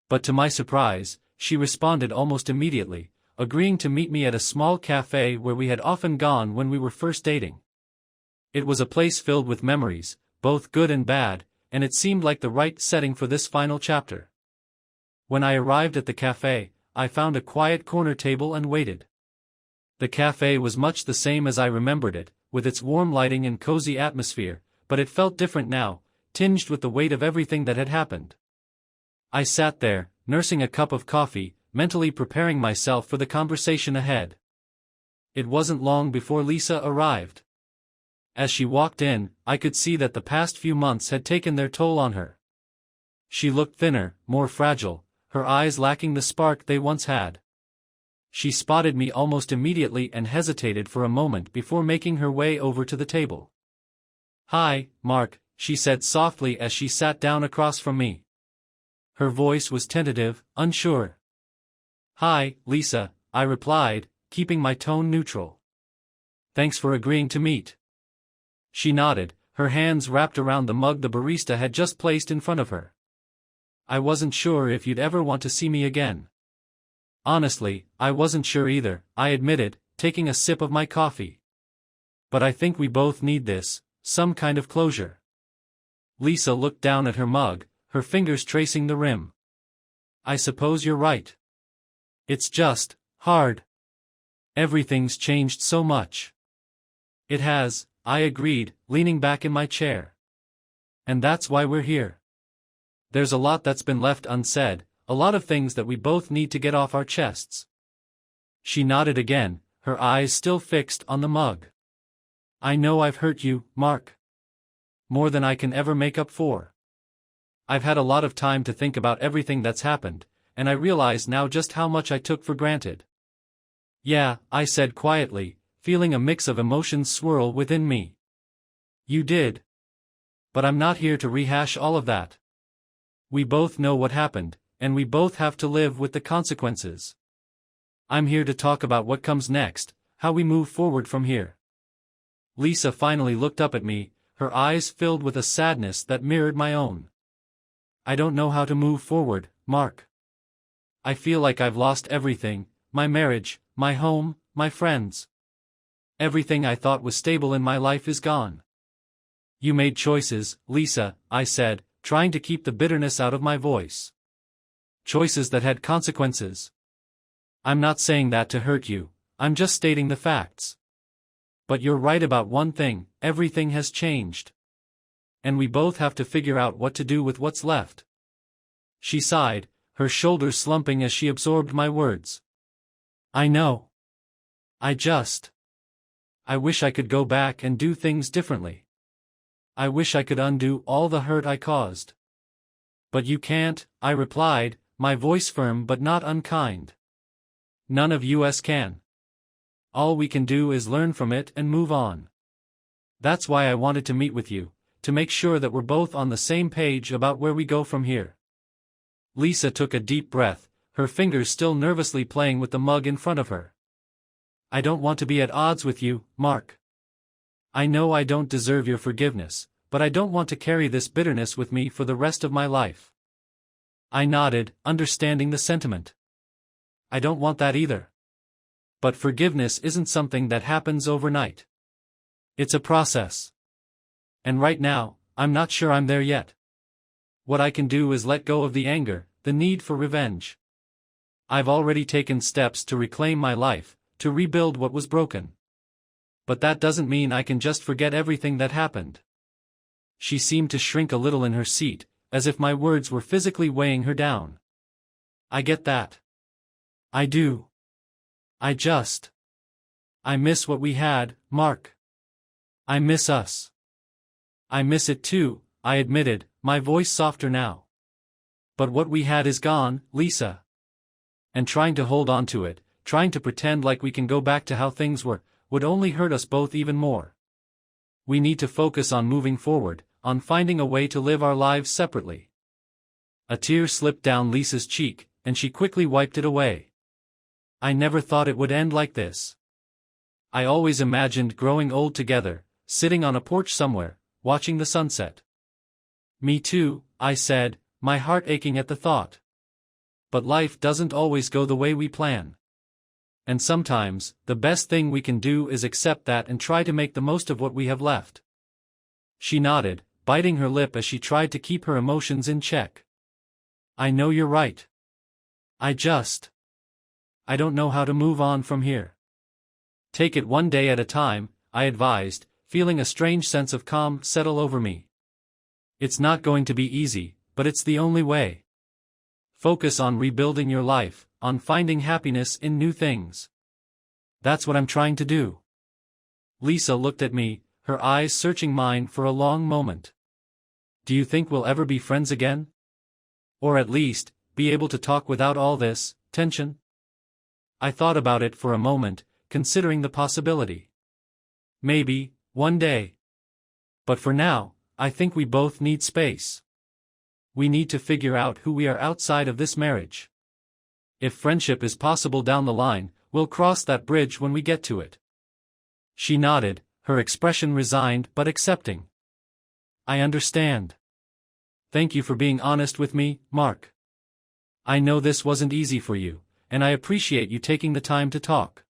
But to my surprise, she responded almost immediately, agreeing to meet me at a small cafe where we had often gone when we were first dating. It was a place filled with memories, both good and bad, and it seemed like the right setting for this final chapter. When I arrived at the cafe, I found a quiet corner table and waited. The cafe was much the same as I remembered it, with its warm lighting and cozy atmosphere, but it felt different now, tinged with the weight of everything that had happened. I sat there, nursing a cup of coffee, mentally preparing myself for the conversation ahead. It wasn't long before Lisa arrived. As she walked in, I could see that the past few months had taken their toll on her. She looked thinner, more fragile, her eyes lacking the spark they once had. She spotted me almost immediately and hesitated for a moment before making her way over to the table. "Hi, Mark," she said softly as she sat down across from me. Her voice was tentative, unsure. "Hi, Lisa," I replied, keeping my tone neutral. "Thanks for agreeing to meet." She nodded, her hands wrapped around the mug the barista had just placed in front of her. "I wasn't sure if you'd ever want to see me again." Honestly, I wasn't sure either, I admitted, taking a sip of my coffee. "But I think we both need this, some kind of closure. Lisa looked down at her mug, her fingers tracing the rim. I suppose you're right. It's just hard. Everything's changed so much. It has, I agreed, leaning back in my chair. And that's why we're here. There's a lot that's been left unsaid, a lot of things that we both need to get off our chests. She nodded again, her eyes still fixed on the mug. I know I've hurt you, Mark. More than I can ever make up for. I've had a lot of time to think about everything that's happened, and I realize now just how much I took for granted. Yeah, I said quietly, feeling a mix of emotions swirl within me. You did. But I'm not here to rehash all of that. We both know what happened, and we both have to live with the consequences. I'm here to talk about what comes next, how we move forward from here. Lisa finally looked up at me, her eyes filled with a sadness that mirrored my own. I don't know how to move forward, Mark. I feel like I've lost everything, my marriage, my home, my friends. Everything I thought was stable in my life is gone. You made choices, Lisa, I said, trying to keep the bitterness out of my voice. Choices that had consequences. I'm not saying that to hurt you, I'm just stating the facts. But you're right about one thing, everything has changed. And we both have to figure out what to do with what's left. She sighed, her shoulders slumping as she absorbed my words. I know. I wish I could go back and do things differently. I wish I could undo all the hurt I caused. But you can't, I replied, my voice firm but not unkind. None of us can. All we can do is learn from it and move on. That's why I wanted to meet with you, to make sure that we're both on the same page about where we go from here. Lisa took a deep breath, her fingers still nervously playing with the mug in front of her. I don't want to be at odds with you, Mark. I know I don't deserve your forgiveness, but I don't want to carry this bitterness with me for the rest of my life. I nodded, understanding the sentiment. I don't want that either. But forgiveness isn't something that happens overnight. It's a process. And right now, I'm not sure I'm there yet. What I can do is let go of the anger, the need for revenge. I've already taken steps to reclaim my life, to rebuild what was broken. But that doesn't mean I can just forget everything that happened. She seemed to shrink a little in her seat, as if my words were physically weighing her down. I get that. I do. I miss what we had, Mark. I miss us. I miss it too, I admitted, my voice softer now. But what we had is gone, Lisa. And trying to hold on to it, trying to pretend like we can go back to how things were, would only hurt us both even more. We need to focus on moving forward, on finding a way to live our lives separately. A tear slipped down Lisa's cheek, and she quickly wiped it away. I never thought it would end like this. I always imagined growing old together, sitting on a porch somewhere, watching the sunset. Me too, I said, my heart aching at the thought. But life doesn't always go the way we plan. And sometimes, the best thing we can do is accept that and try to make the most of what we have left. She nodded, biting her lip as she tried to keep her emotions in check. I know you're right. I don't know how to move on from here. Take it one day at a time, I advised, feeling a strange sense of calm settle over me. It's not going to be easy, but it's the only way. Focus on rebuilding your life, on finding happiness in new things. That's what I'm trying to do. Lisa looked at me, her eyes searching mine for a long moment. Do you think we'll ever be friends again? Or at least, be able to talk without all this tension? I thought about it for a moment, considering the possibility. Maybe, one day. But for now, I think we both need space. We need to figure out who we are outside of this marriage. If friendship is possible down the line, we'll cross that bridge when we get to it. She nodded, her expression resigned but accepting. I understand. Thank you for being honest with me, Mark. I know this wasn't easy for you, and I appreciate you taking the time to talk.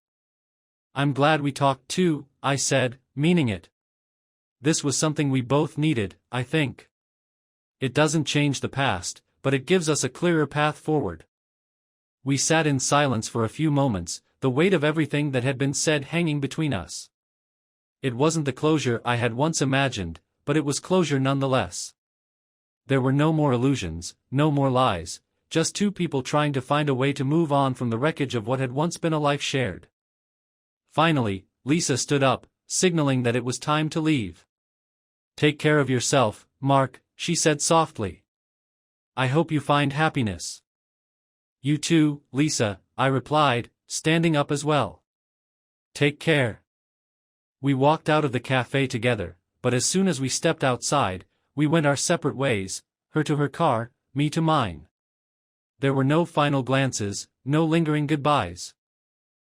I'm glad we talked too, I said, meaning it. This was something we both needed, I think. It doesn't change the past, but it gives us a clearer path forward. We sat in silence for a few moments, the weight of everything that had been said hanging between us. It wasn't the closure I had once imagined, but it was closure nonetheless. There were no more illusions, no more lies, just two people trying to find a way to move on from the wreckage of what had once been a life shared. Finally, Lisa stood up, signaling that it was time to leave. "Take care of yourself, Mark," she said softly. "I hope you find happiness." "You too, Lisa," I replied, standing up as well. "Take care." We walked out of the cafe together, but as soon as we stepped outside, we went our separate ways, her to her car, me to mine. There were no final glances, no lingering goodbyes.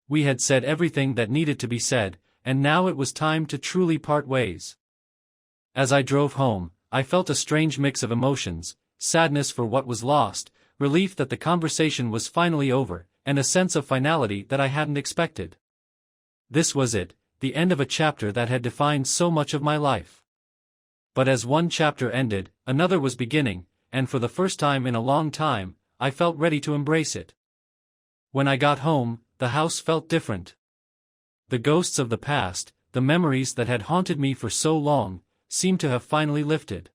We had said everything that needed to be said, and now it was time to truly part ways. As I drove home, I felt a strange mix of emotions: sadness for what was lost, relief that the conversation was finally over, and a sense of finality that I hadn't expected. This was it, the end of a chapter that had defined so much of my life. But as one chapter ended, another was beginning, and for the first time in a long time, I felt ready to embrace it. When I got home, the house felt different. The ghosts of the past, the memories that had haunted me for so long, seemed to have finally lifted.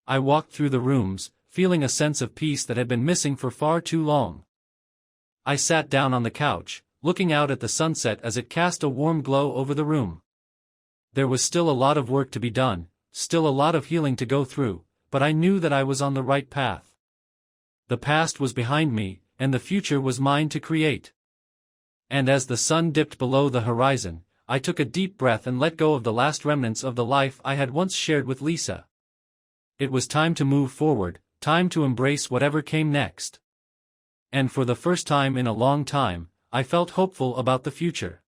I walked through the rooms, feeling a sense of peace that had been missing for far too long. I sat down on the couch, looking out at the sunset as it cast a warm glow over the room. There was still a lot of work to be done, still a lot of healing to go through, but I knew that I was on the right path. The past was behind me, and the future was mine to create. And as the sun dipped below the horizon, I took a deep breath and let go of the last remnants of the life I had once shared with Lisa. It was time to move forward, time to embrace whatever came next. And for the first time in a long time, I felt hopeful about the future.